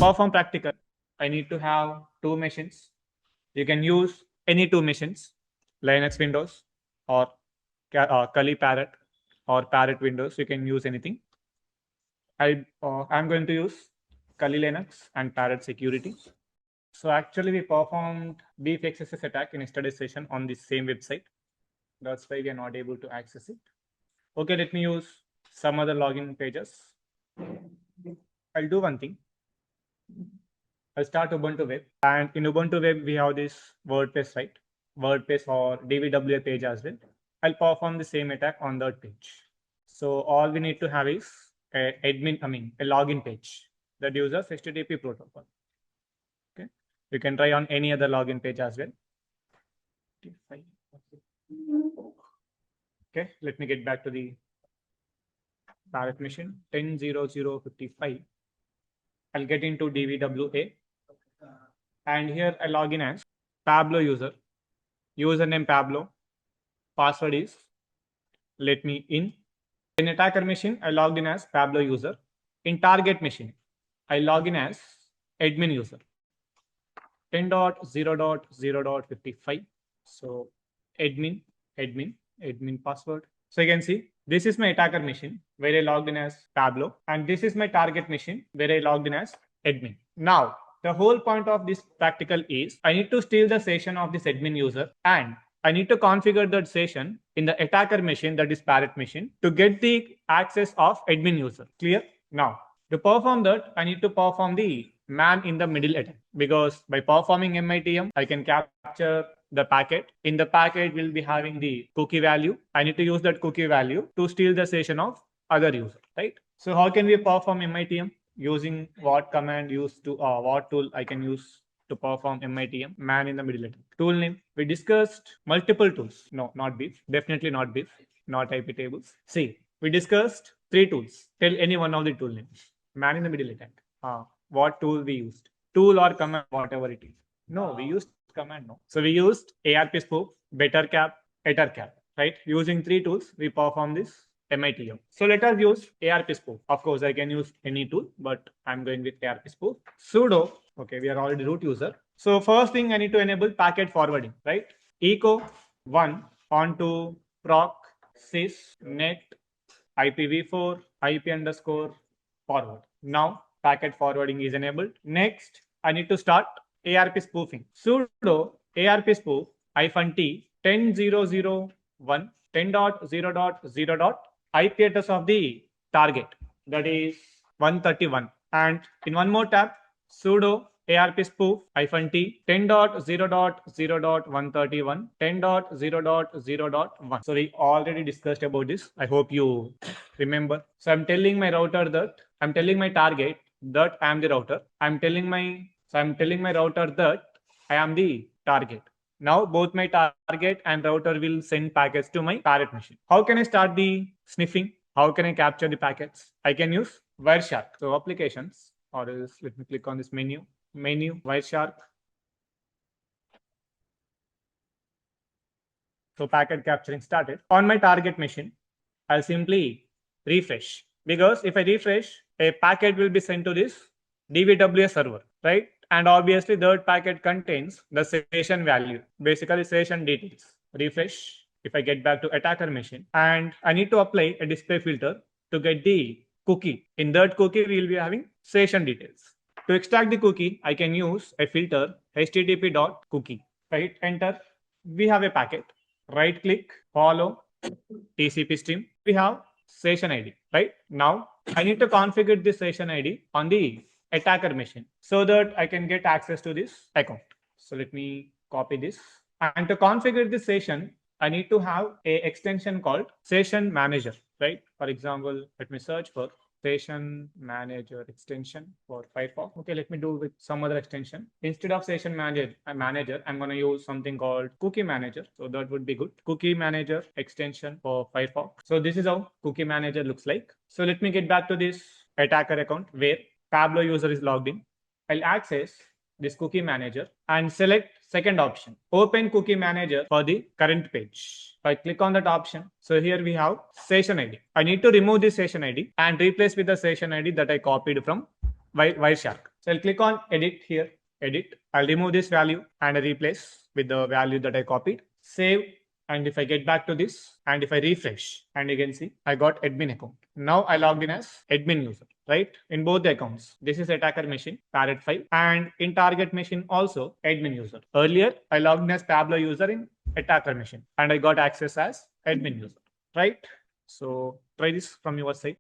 perform practical, I need to have two machines. You can use any two machines, Linux Windows or Kali Parrot or Parrot Windows. You can use anything. I'm going to use Kali Linux and Parrot Security. So actually, we performed BFXSS attack in yesterday's session on the same website. That's why we are not able to access it. Okay, let me use some other login pages. I'll do one thing. I'll start Ubuntu Web, and in Ubuntu Web we have this WordPress, right? WordPress or DVWA page as well. I'll perform the same attack on that page. So all we need to have is a login page that uses HTTP protocol. Okay, you can try on any other login page as well. Okay, let me get back to the Parrot machine 10.00.55. I'll get into DVWA, and here I log in as Pablo user. Username Pablo. Password is let me in. In attacker machine, I logged in as Pablo user. In target machine, I log in as admin user. 10.0.0.55. So admin password. So you can see this is my attacker machine where I logged in as Pablo, and this is my target machine where I logged in as admin. Now, the whole point of this practical is I need to steal the session of this admin user, and I need to configure that session in the attacker machine, that is Parrot machine, to get the access of admin user. Clear? Now, to perform that, I need to perform the man in the middle attack, because by performing MITM, I can capture the packet. In the packet, we'll be having the cookie value. I need to use that cookie value to steal the session of other user, right? So how can we perform MITM? Using what command used to, what tool I can use to perform MITM, man in the middle attack. Tool name, we discussed multiple tools. No, not beef, definitely not beef, not IP tables. See, we discussed 3 tools. Tell any one of the tool names. Man in the middle attack. What tool we used? Tool or command, whatever it is. No, we used command. No. So we used Arpspoof, BetterCap, EtterCap, right? Using 3 tools, we perform this MITM. So let us use Arpspoof. Of course, I can use any tool, but I'm going with Arpspoof. Sudo. Okay, we are already root user. So first thing, I need to enable packet forwarding, right? Echo 1 onto proc sys net IPv4 IP underscore forward. Now packet forwarding is enabled. Next, I need to start ARP spoofing. Sudo ARPspoof -t 10.0.0.1 10.0.0. IP address of the target, that is 131. And in one more tab, sudo ARPspoof -t 10.0.0.131 10.0.0.1. So we already discussed about this. I hope you remember. So I'm telling my router that I'm telling my target that I am the router. I'm telling my router that I am the target. Now both my target and router will send packets to my Parrot machine. How can I start the sniffing? How can I capture the packets? I can use Wireshark. So applications, or else let me click on this menu, Wireshark. So packet capturing started. On my target machine, I'll simply refresh, because if I refresh, a packet will be sent to this DVWA server, right? And obviously that packet contains the session value, basically session details. Refresh. If I get back to attacker machine, and I need to apply a display filter to get the cookie. In that cookie, we will be having session details. To extract the cookie, I can use a filter http.cookie. Right, enter. We have a packet. Right click, follow TCP stream. We have session ID, right? Now I need to configure this session ID on the attacker machine so that I can get access to this account. So let me copy this. And to configure this session, I need to have a extension called session manager, right? For example, let me search for session manager extension for Firefox. Okay, let me do with some other extension. Instead of session manager, I'm going to use something called cookie manager. So that would be good. Cookie manager extension for Firefox. So this is how cookie manager looks like. So let me get back to this attacker account where Pablo user is logged in. I'll access this cookie manager and select second option, open cookie manager for the current page. If I click on that option, so here we have session ID. I need to remove this session ID and replace with the session ID that I copied from Wireshark. So I'll click on edit here, edit. I'll remove this value and replace with the value that I copied. Save. And if I get back to this and if I refresh, and you can see I got admin account. Now I logged in as admin user, right? In both the accounts. This is attacker machine, parrot 5, and in target machine also admin user. Earlier I logged in as Tableau user in attacker machine and I got access as admin user, right? So try this from your side.